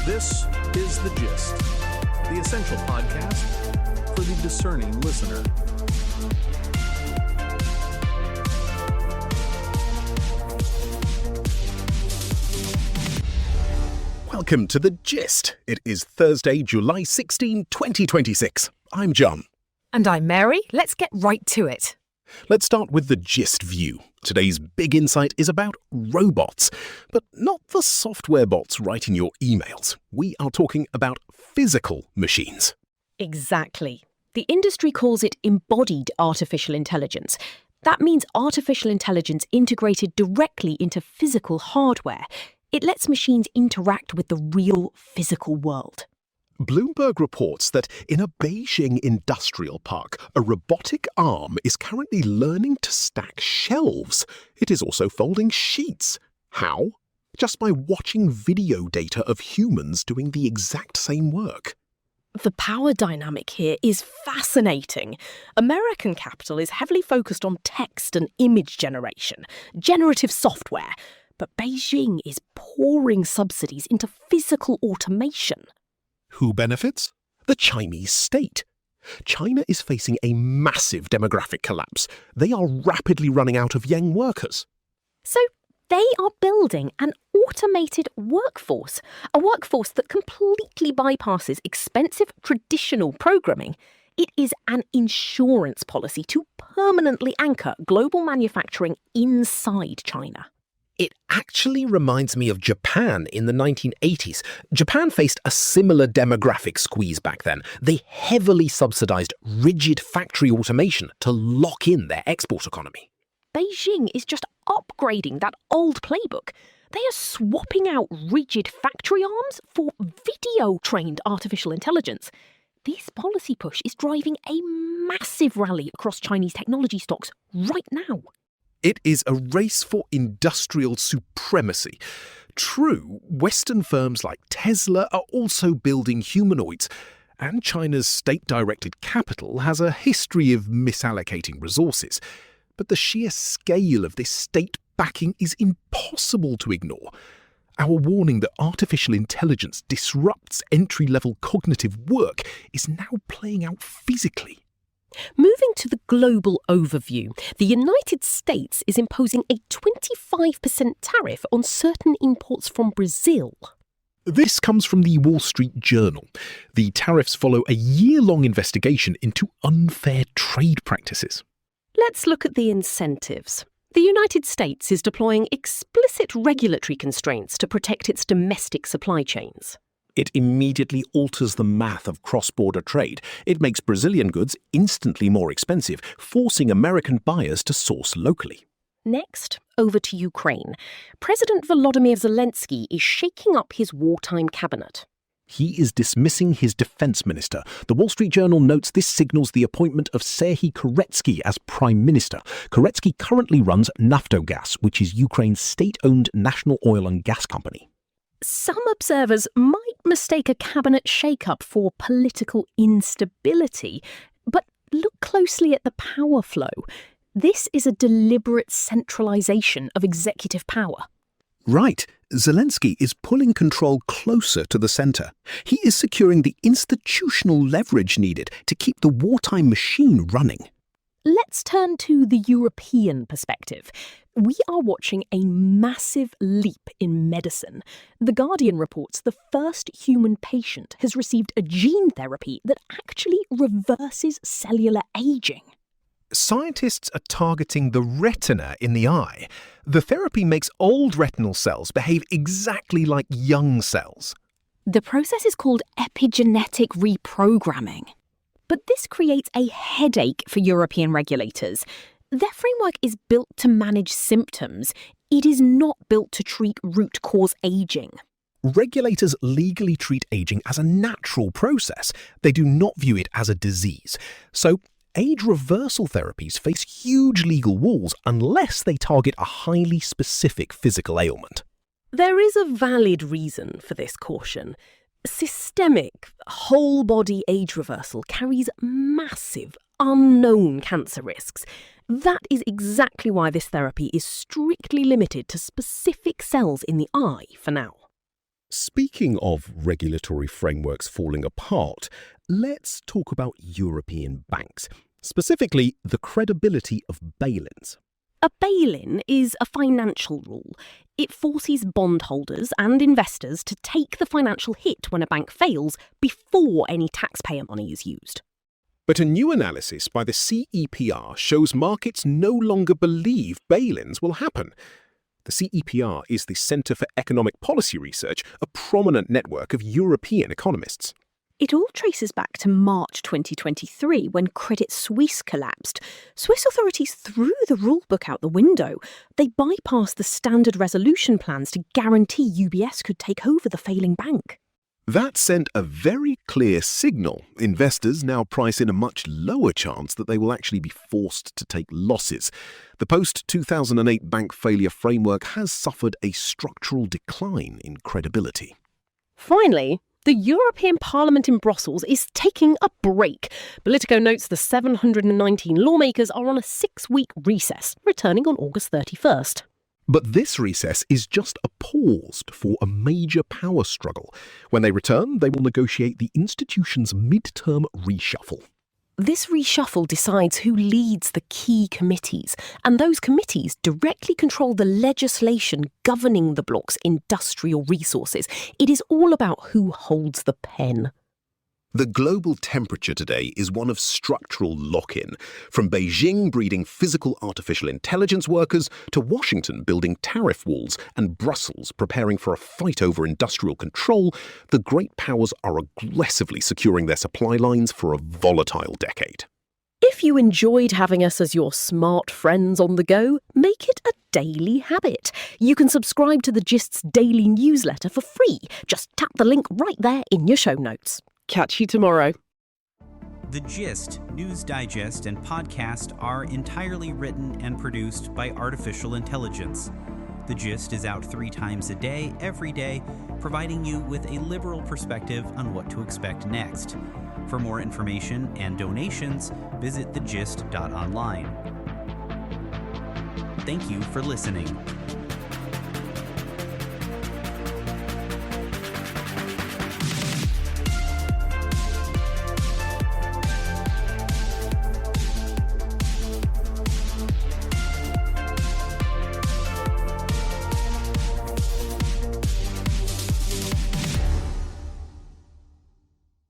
This is The Gist, the essential podcast for the discerning listener. Welcome to The Gist. It is Thursday, July 16, 2026. I'm John. And I'm Mary. Let's get right to it. Let's start with the gist view. Today's big insight is about robots, but not the software bots writing your emails. We are talking about physical machines. Exactly. The industry calls it embodied artificial intelligence. That means artificial intelligence integrated directly into physical hardware. It lets machines interact with the real physical world. Bloomberg reports that in a Beijing industrial park, a robotic arm is currently learning to stack shelves. It is also folding sheets. How? Just by watching video data of humans doing the exact same work. The power dynamic here is fascinating. American capital is heavily focused on text and image generation, generative software, but Beijing is pouring subsidies into physical automation. Who benefits? The Chinese state. China is facing a massive demographic collapse. They are rapidly running out of young workers. So they are building an automated workforce, a workforce that completely bypasses expensive traditional programming. It is an insurance policy to permanently anchor global manufacturing inside China. It actually reminds me of Japan in the 1980s. Japan faced a similar demographic squeeze back then. They heavily subsidized rigid factory automation to lock in their export economy. Beijing is just upgrading that old playbook. They are swapping out rigid factory arms for video-trained artificial intelligence. This policy push is driving a massive rally across Chinese technology stocks right now. It is a race for industrial supremacy. True, Western firms like Tesla are also building humanoids, and China's state-directed capital has a history of misallocating resources. But the sheer scale of this state backing is impossible to ignore. Our warning that artificial intelligence disrupts entry-level cognitive work is now playing out physically. Moving to the global overview, the United States is imposing a 25% tariff on certain imports from Brazil. This comes from the Wall Street Journal. The tariffs follow a year-long investigation into unfair trade practices. Let's look at the incentives. The United States is deploying explicit regulatory constraints to protect its domestic supply chains. It immediately alters the math of cross-border trade. It makes Brazilian goods instantly more expensive, forcing American buyers to source locally. Next, over to Ukraine. President Volodymyr Zelensky is shaking up his wartime cabinet. He is dismissing his defense minister. The Wall Street Journal notes this signals the appointment of Serhiy Koretsky as prime minister. Koretsky currently runs Naftogaz, which is Ukraine's state-owned national oil and gas company. Some observers might mistake a cabinet shake-up for political instability, but look closely at the power flow. This is a deliberate centralisation of executive power. Right. Zelensky is pulling control closer to the centre. He is securing the institutional leverage needed to keep the wartime machine running. Let's turn to the European perspective. We are watching a massive leap in medicine. The Guardian reports the first human patient has received a gene therapy that actually reverses cellular aging. Scientists are targeting the retina in the eye. The therapy makes old retinal cells behave exactly like young cells. The process is called epigenetic reprogramming. But this creates a headache for European regulators. Their framework is built to manage symptoms. It is not built to treat root cause aging. Regulators legally treat aging as a natural process. They do not view it as a disease. So, age reversal therapies face huge legal walls unless they target a highly specific physical ailment. There is a valid reason for this caution. Systemic, whole-body age reversal carries massive, unknown cancer risks. That is exactly why this therapy is strictly limited to specific cells in the eye for now. Speaking of regulatory frameworks falling apart, let's talk about European banks, specifically the credibility of bail-ins. A bail-in is a financial rule. It forces bondholders and investors to take the financial hit when a bank fails before any taxpayer money is used. But a new analysis by the CEPR shows markets no longer believe bail-ins will happen. The CEPR is the Centre for Economic Policy Research, a prominent network of European economists. It all traces back to March 2023 when Credit Suisse collapsed. Swiss authorities threw the rulebook out the window. They bypassed the standard resolution plans to guarantee UBS could take over the failing bank. That sent a very clear signal. Investors now price in a much lower chance that they will actually be forced to take losses. The post-2008 bank failure framework has suffered a structural decline in credibility. Finally, the European Parliament in Brussels is taking a break. Politico notes the 719 lawmakers are on a 6-week recess, returning on August 31st. But this recess is just a pause for a major power struggle. When they return, they will negotiate the institution's mid-term reshuffle. This reshuffle decides who leads the key committees, and those committees directly control the legislation governing the bloc's industrial resources. It is all about who holds the pen. The global temperature today is one of structural lock-in, from Beijing breeding physical artificial intelligence workers to Washington building tariff walls and Brussels preparing for a fight over industrial control. The great powers are aggressively securing their supply lines for a volatile decade. If you enjoyed having us as your smart friends on the go, make it a daily habit. You can subscribe to the Gist's daily newsletter for free. Just tap the link right there in your show notes. Catch you tomorrow. The Gist, News Digest, and podcast are entirely written and produced by artificial intelligence. The Gist is out 3 times a day, every day, providing you with a liberal perspective on what to expect next. For more information and donations, visit thegist.online. Thank you for listening.